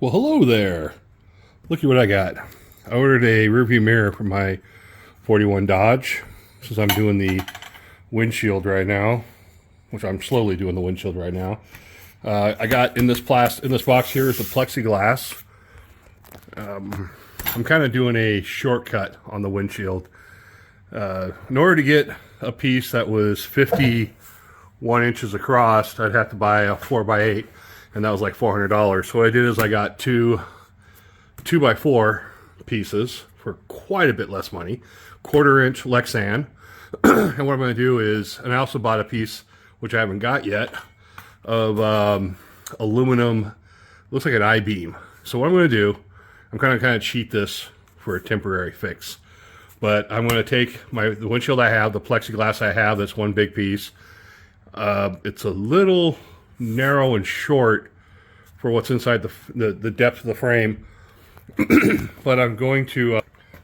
Well, hello there. Look at what I got. I ordered a rearview mirror for my 41 Dodge, since I'm doing the windshield right now, which I'm slowly doing the windshield right now. I got in this box here is the plexiglass. I'm kind of doing a shortcut on the windshield. In order to get a piece that was 51 inches across, I'd have to buy a 4x8, and that was like $400. So what I did is I got two 2x4 pieces for quite a bit less money, 1/4 inch Lexan. And what I'm going to do is, and I also bought a piece, which I haven't got yet, of aluminum, looks like an I-beam. So what I'm going to do, I'm kind of cheat this for a temporary fix. But I'm going to take the windshield I have, the plexiglass I have, that's one big piece. It's a little narrow and short for what's inside the depth of the frame. But I'm going to,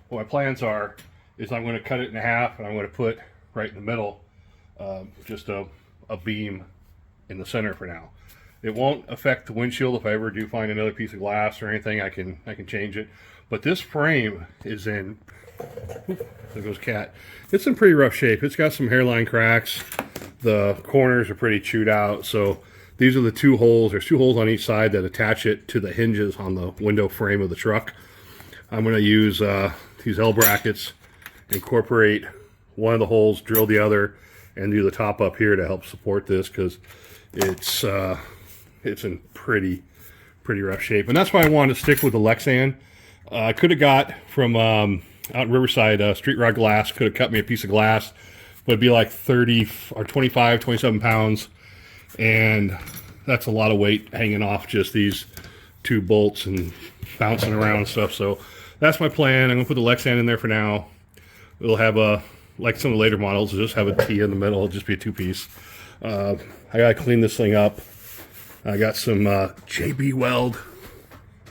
what my plans are, is I'm going to cut it in half, and I'm going to put right in the middle just a beam in the center for now. It won't affect the windshield. If I ever do find another piece of glass or anything, I can change it. But this frame is in, there goes Cat. It's in pretty rough shape. It's got some hairline cracks. The corners are pretty chewed out. So these are the two holes. There's two holes on each side that attach it to the hinges on the window frame of the truck. I'm going to use these L brackets, incorporate one of the holes, drill the other, and do the top up here to help support this, because it's in pretty rough shape. And that's why I wanted to stick with the Lexan. I could have got from out in Riverside, Street Rod Glass, could have cut me a piece of glass, but it'd be like 30 or 25, 27 pounds. And that's a lot of weight hanging off just these two bolts and bouncing around and stuff. So that's my plan. I'm gonna put the Lexan in there for now. It'll have a, like some of the later models, it'll just have a T in the middle. It'll just be a two-piece. I gotta clean this thing up. I got some JB Weld.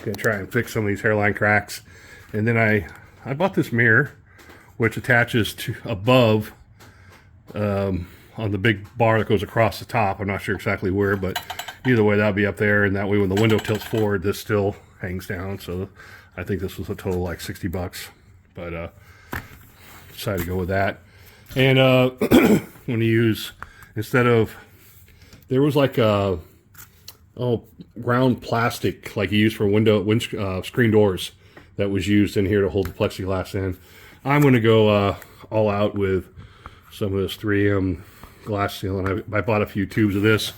Gonna try and fix some of these hairline cracks. And then I bought this mirror, which attaches to above on the big bar that goes across the top. I'm not sure exactly where, but either way, that'll be up there. And that way, when the window tilts forward, this still hangs down. So I think this was a total like 60 bucks, but decided to go with that. And when you use, instead of, there was like a ground plastic like you use for screen doors that was used in here to hold the plexiglass in. I'm going to go all out with some of this 3M glass seal, and I bought a few tubes of this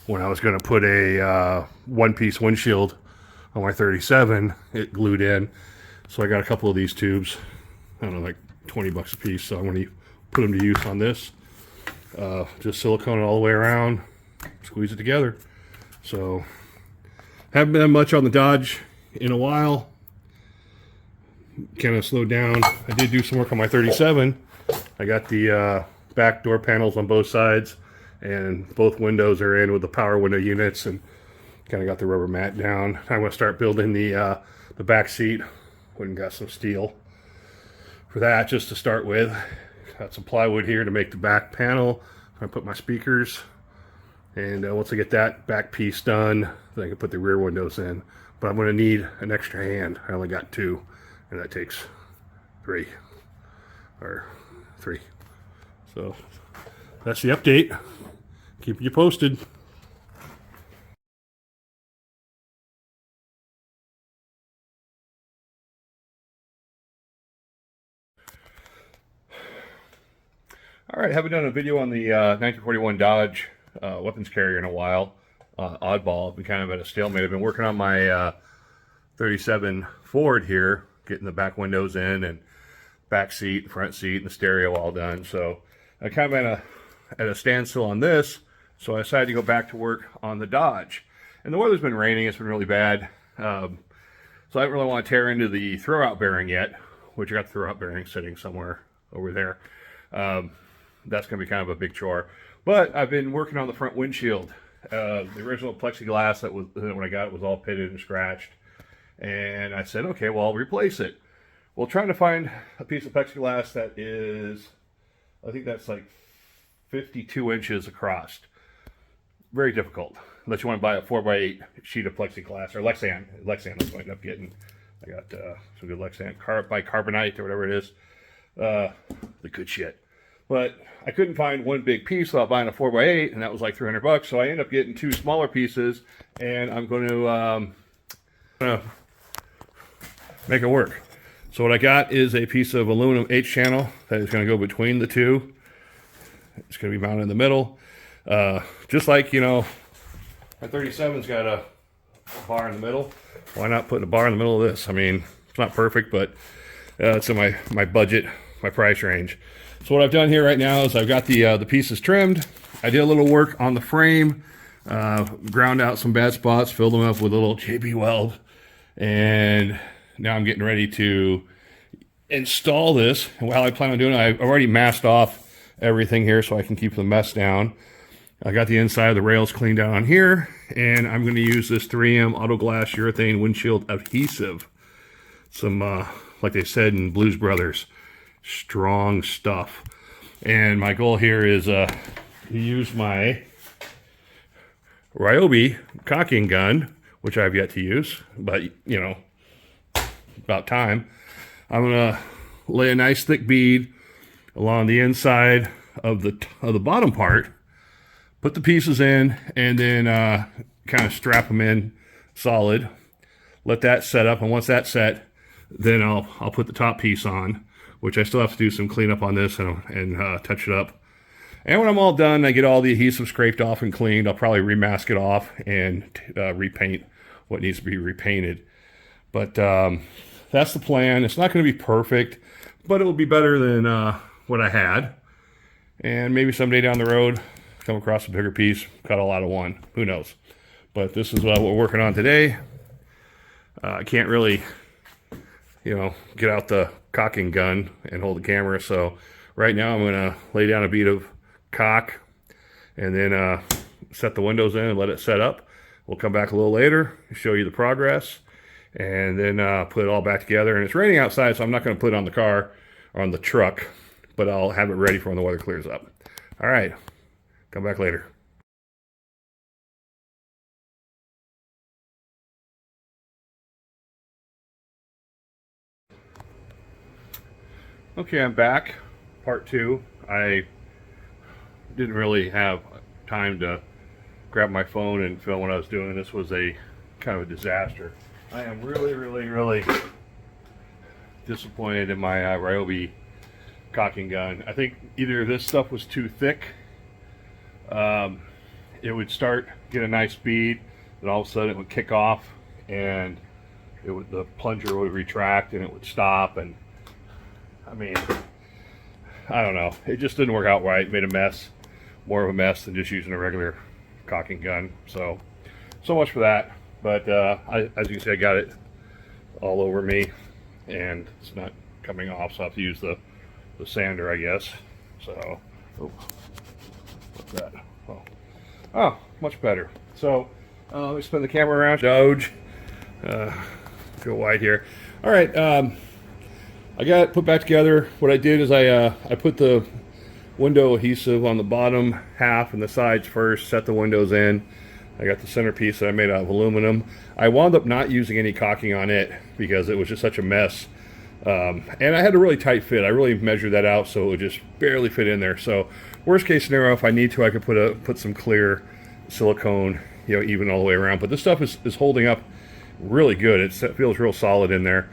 when I was going to put a one-piece windshield on my 37. It glued in, so I got a couple of these tubes. I don't know, like 20 bucks a piece. So I'm going to put them to use on this. Just silicone it all the way around, squeeze it together. So haven't been much on the Dodge in a while. Kind of slowed down. I did do some work on my 37. I got the back door panels on both sides, and both windows are in with the power window units, and kind of got the rubber mat down. I'm going to start building the back seat. Went and got some steel for that just to start with. Got some plywood here to make the back panel. I put my speakers, and once I get that back piece done, then I can put the rear windows in. But I'm going to need an extra hand. I only got two, and that takes three. So that's the update. Keep you posted. All right, haven't done a video on the 1941 Dodge weapons carrier in a while. Oddball. I've been kind of at a stalemate. I've been working on my 37 Ford here, getting the back windows in, and back seat, front seat, and the stereo all done. So I kind of at a standstill on this, so I decided to go back to work on the Dodge. And the weather's been raining. It's been really bad. So I don't really want to tear into the throwout bearing yet, which I got the throwout bearing sitting somewhere over there. That's going to be kind of a big chore. But I've been working on the front windshield. The original plexiglass that was, when I got it, was all pitted and scratched. And I said, okay, well, I'll replace it. Well, trying to find a piece of plexiglass that is, I think that's like 52 inches across. Very difficult. unless you want to buy a 4x8 sheet of plexiglass, or Lexan. Lexan is what I end up getting. I got some good Lexan, Polycarbonate or whatever it is. The good shit. But I couldn't find one big piece without buying a 4x8, and that was like $300. So I ended up getting 2 smaller pieces, and I'm going to make it work. So what I got is a piece of aluminum H-channel that is going to go between the two. It's going to be mounted in the middle. Just like, you know, my 37's got a bar in the middle. Why not put a bar in the middle of this? I mean, it's not perfect, but it's in my budget, my price range. So what I've done here right now is I've got the pieces trimmed. I did a little work on the frame, ground out some bad spots, filled them up with a little JB Weld, and now I'm getting ready to install this. And while I plan on doing it, I've already masked off everything here so I can keep the mess down. I got the inside of the rails cleaned out on here, and I'm going to use this 3M Auto Glass Urethane Windshield Adhesive. Some, like they said in Blues Brothers, strong stuff. And my goal here is to use my Ryobi cocking gun, which I've yet to use, but, you know, about time. I'm going to lay a nice thick bead along the inside of the bottom part, put the pieces in, and then kind of strap them in solid. Let that set up, and once that's set, then I'll put the top piece on, which I still have to do some cleanup on this and touch it up. And when I'm all done, I get all the adhesive scraped off and cleaned. I'll probably remask it off and repaint what needs to be repainted. But that's the plan. It's not going to be perfect, but it will be better than what I had. And maybe someday down the road, come across a bigger piece, cut all out of one. Who knows? But this is what we're working on today. I can't really, you know, get out the cocking gun and hold the camera. So right now I'm going to lay down a bead of caulk and then set the windows in and let it set up. We'll come back a little later, show you the progress, and then put it all back together. And it's raining outside, so I'm not going to put it on the car or on the truck, but I'll have it ready for when the weather clears up. All right, come back later. Okay, I'm back. Part 2. I didn't really have time to grab my phone and film what I was doing. This was a kind of a disaster. I am really disappointed in my Ryobi cocking gun. I think either this stuff was too thick. It would get a nice speed, then all of a sudden it would kick off, and the plunger would retract and it would stop. And I mean, I don't know. It just didn't work out right. It made a mess, more of a mess than just using a regular cocking gun. So much for that. But as you can see, I got it all over me, and it's not coming off, so I have to use the sander, I guess. So, what's that? Oh, much better. So, let me spin the camera around. Doge. Go wide here. All right. I got it put back together. What I did is I put the window adhesive on the bottom half and the sides first, set the windows in. I got the centerpiece that I made out of aluminum. I wound up not using any caulking on it because it was just such a mess. And I had a really tight fit. I really measured that out so it would just barely fit in there. So worst case scenario, if I need to, I could put some clear silicone, you know, even all the way around. But this stuff is holding up really good. It feels real solid in there.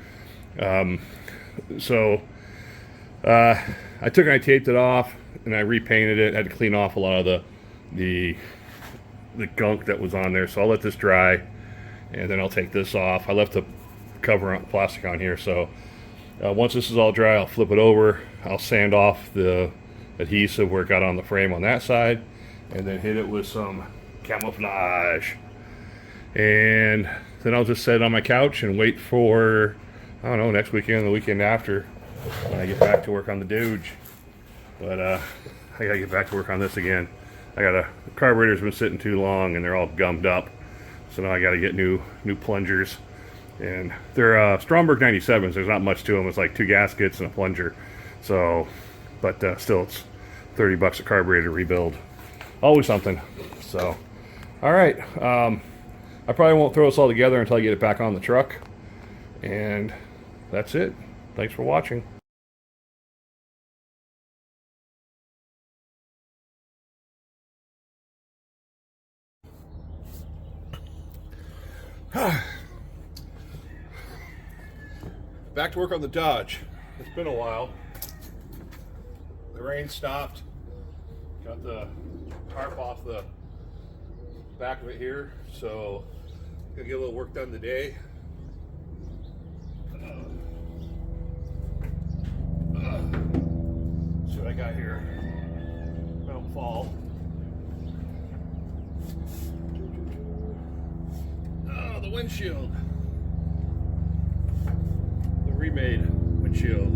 So I took and I taped it off and I repainted it. I had to clean off a lot of the gunk that was on there. So I'll let this dry and then I'll take this off. I left the cover on plastic on here. So once this is all dry, I'll flip it over. I'll sand off the adhesive where it got on the frame on that side and then hit it with some camouflage. And then I'll just sit on my couch and wait for, I don't know, next weekend, the weekend after, when I get back to work on the Doge. But I gotta get back to work on this again. The carburetor's been sitting too long and they're all gummed up. So now I gotta get new plungers. And they're Stromberg 97s. There's not much to them. It's like 2 gaskets and a plunger. So, but still, it's $30 a carburetor to rebuild. Always something. So, All right. I probably won't throw this all together until I get it back on the truck. And that's it. Thanks for watching. Back to work on the Dodge. It's been a while. The rain stopped. Got the tarp off the back of it here, so gonna get a little work done today. See what I got here. Don't fall. Oh, the windshield. The remade windshield.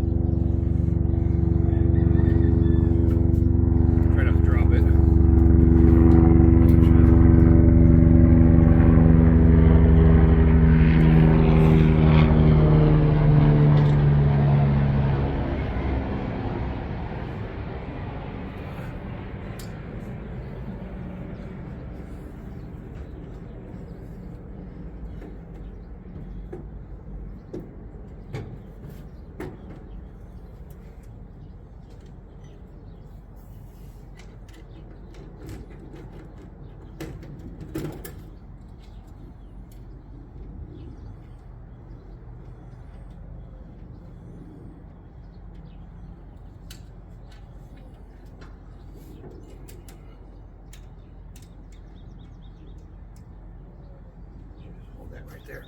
Try not to drop it. Right there.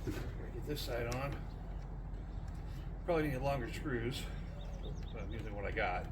Get this side on. Probably need longer screws, but I'm using what I got.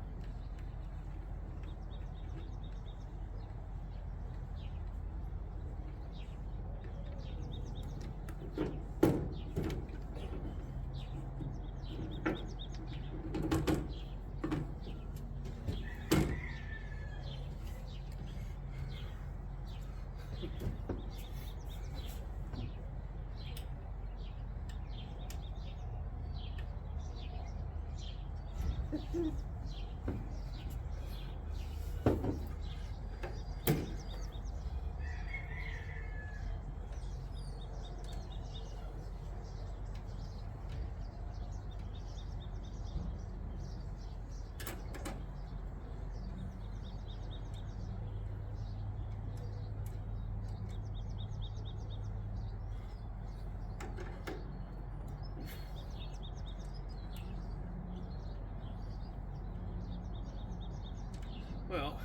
Well,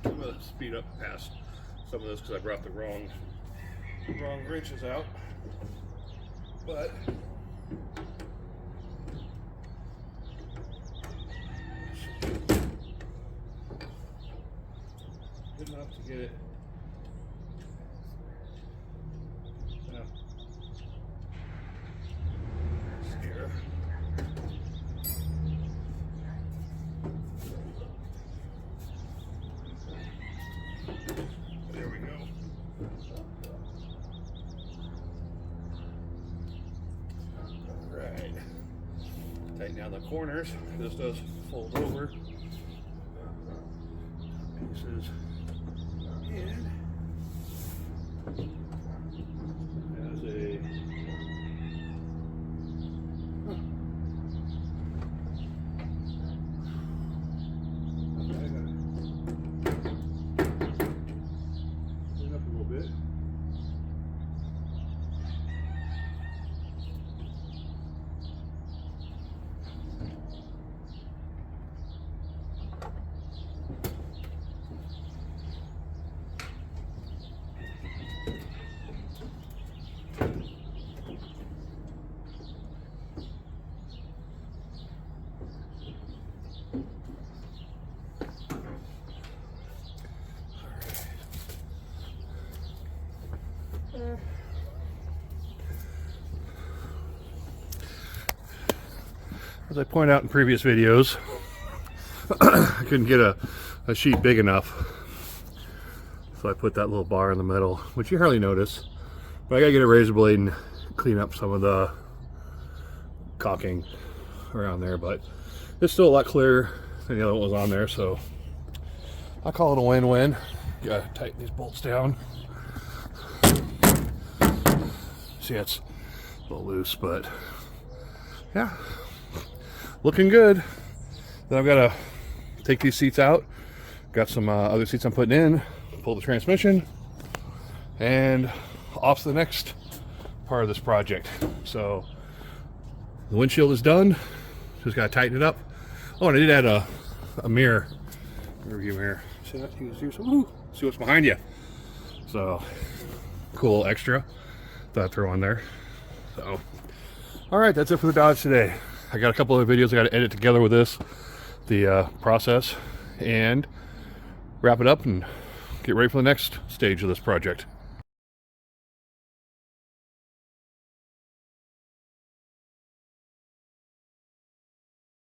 I'm going to speed up past some of this because I brought the wrong wrenches out. But good enough to get it. Here. There we go. All right. Tighten down the corners. This does fold over. Pieces in. Has a as I point out in previous videos, I couldn't get a sheet big enough, so I put that little bar in the middle, which you hardly notice, but I gotta get a razor blade and clean up some of the caulking around there, but it's still a lot clearer than the other one was on there, so I call it a win-win. Gotta tighten these bolts down. See, it's a little loose, but yeah, looking good. Then I've got to take these seats out. Got some other seats I'm putting in, pull the transmission, and off to the next part of this project. So the windshield is done. Just got to tighten it up. Oh, and I did add a mirror, rearview mirror. See that? You can see what's behind you. So cool extra that I throw on there. So all right, that's it for the Dodge today. I got a couple of videos I got to edit together with this, the process, and wrap it up and get ready for the next stage of this project.